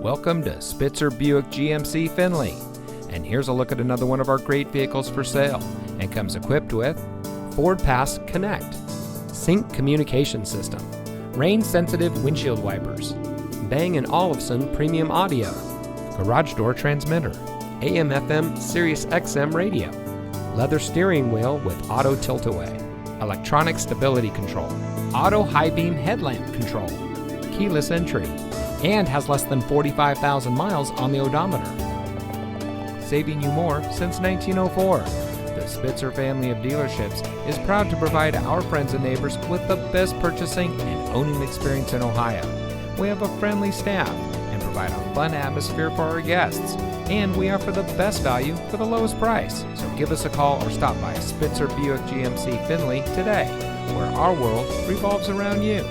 Welcome to Spitzer Buick GMC Findlay. And here's a look at another one of our great vehicles for sale, and comes equipped with Ford Pass Connect, Sync Communication System, Rain-Sensitive Windshield Wipers, Bang & Olufsen Premium Audio, Garage Door Transmitter, AM/FM Sirius XM Radio, Leather Steering Wheel with Auto Tilt-Away, Electronic Stability Control, Auto High Beam Headlamp Control, Keyless Entry, and has less than 45,000 miles on the odometer. Saving you more since 1904. The Spitzer family of dealerships is proud to provide our friends and neighbors with the best purchasing and owning experience in Ohio. We have a friendly staff and provide a fun atmosphere for our guests, and we offer the best value for the lowest price. So give us a call or stop by Spitzer Buick GMC Findlay today, where our world revolves around you.